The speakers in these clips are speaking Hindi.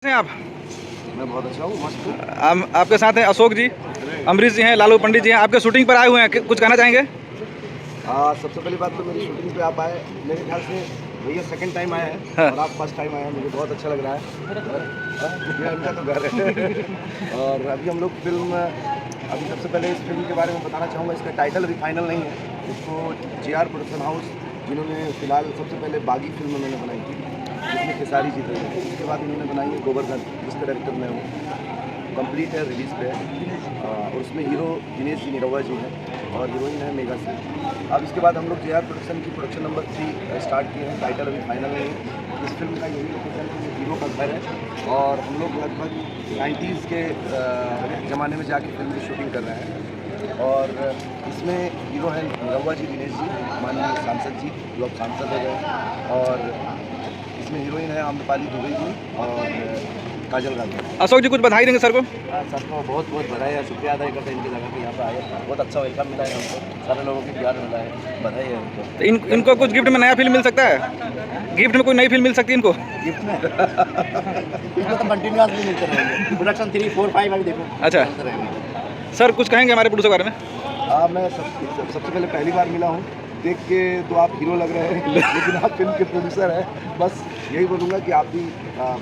हैं आप? मैं बहुत अच्छा हूँ, मस्त हूँ। आपके साथ हैं अशोक जी, अमरीश जी हैं, लालू पंडित जी हैं। आपके शूटिंग पर आए हुए हैं, कुछ कहना चाहेंगे? सबसे पहली बात तो मेरी शूटिंग पे आप आए, मेरे ख्याल से भैया सेकंड टाइम आए हैं। हाँ। और आप फर्स्ट टाइम आए हैं, मुझे बहुत अच्छा लग रहा है। ये इनका तो घर है। और अभी हम लोग अभी सबसे पहले इस फिल्म के बारे में बताना चाहूँगा। इसका टाइटल अभी फाइनल नहीं है। इसको JR प्रोडक्शन हाउस, जिन्होंने फिलहाल सबसे पहले बागी फिल्म उन्होंने बनाई थी, जिसमें खेसारी जी थे। उसके बाद इन्होंने बनाई है गोवर्धन, जिसका डायरेक्टर मैं हूँ। कंप्लीट है, रिलीज पे है। और उसमें हीरो दिनेश जी निरहुआ जी हैं और हीरोइन है मेघा सिंह। अब इसके बाद हम लोग JR प्रोडक्शन की प्रोडक्शन नंबर 3 स्टार्ट किए हैं। टाइटल अभी फाइनल नहीं है। इस फिल्म का यही लोकेशन है, हीरो का घर है। और हम लोग लगभग 90s के ज़माने में जाके फिल्म की शूटिंग कर रहे हैं। और इसमें हीरो हैं निरहुआ जी, दिनेश जी, माननीय सांसद जी, जो अब सांसद हो गए। और इसमें हीरोइन है आम्रपाली दुबे जी और काजल गांधी। अशोक जी कुछ बधाई देंगे सर को? सर को बहुत बहुत बधाई है, शुक्रिया अदा करते हैं इनकी जगह पे यहाँ पे आए। बहुत अच्छा वेलकम मिला है हमको, सारे लोगों की प्यार मिला है, बधाई है उनको। तो इनको कुछ गिफ्ट में नया फिल्म मिल सकता है? गिफ्ट में कोई नई फिल्म मिल सकती है इनको? गिफ्ट में इनको तो कंटिन्यूसली मिलते रहेंगे। प्रोडक्शन 3, 4, 5 अभी देखो। अच्छा सर, कुछ कहेंगे हमारे प्रोड्यूसर के बारे में? मैं सबसे पहले पहली बार मिला हूँ। देख के तो आप हीरो लग रहे हैं, लेकिन आप फिल्म के प्रोड्यूसर हैं। बस यही बोलूँगा कि आप भी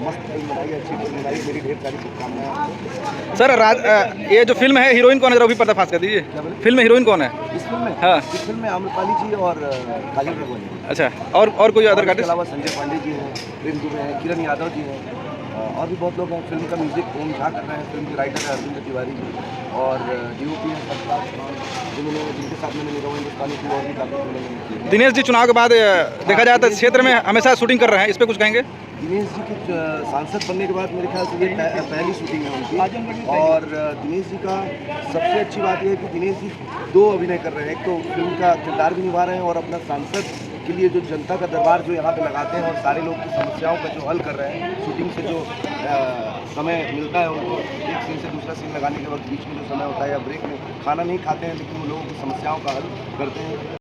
मस्त फिल्म बनाइए, अच्छी फिल्म बनाइए। मेरी ढेर सारी शुभकामनाएं आपको। सर ये जो फिल्म है, हीरोइन कौन है? अभी पर्दाफास कर दीजिए। फिल्म में हीरोइन कौन है? इस फिल्म में हाँ। इस फिल्म में आम्रपाली जी और काजल गांधी जी। अच्छा, और कोई अदर इसके आर्टिस्ट? अलावा संजय पांडे जी हैं, प्रेम दुबे हैं, किरण यादव जी हैं। और भी बहुत लोग हैं। फिल्म का म्यूजिक ओम झा कर रहे हैं। फिल्म के राइटर है अरविंद तिवारी जी। और DOP है सरफराज खान, जिनके साथ मैंने निरहुआ हिंदुस्तानी की और भी काफ़ी फिल्में की। दिनेश जी चुनाव के बाद देखा जाए तो क्षेत्र में हमेशा शूटिंग कर रहे हैं, इस पर कुछ कहेंगे? दिनेश जी की सांसद बनने के बाद मेरे ख्याल से ये पहली शूटिंग है उनकी। और दिनेश जी का सबसे अच्छी बात यह है कि दिनेश जी 2 अभिनय कर रहे हैं। एक तो फिल्म का किरदार भी निभा रहे हैं और अपना सांसद के लिए जो जनता का दरबार जो यहाँ पे लगाते हैं और सारे लोग की समस्याओं का जो हल कर रहे हैं। शूटिंग से जो समय मिलता है उनको, एक सीन से दूसरा सीन लगाने के वक्त बीच में जो समय होता है या ब्रेक में, खाना नहीं खाते हैं, लेकिन वो लोगों की समस्याओं का हल करते हैं।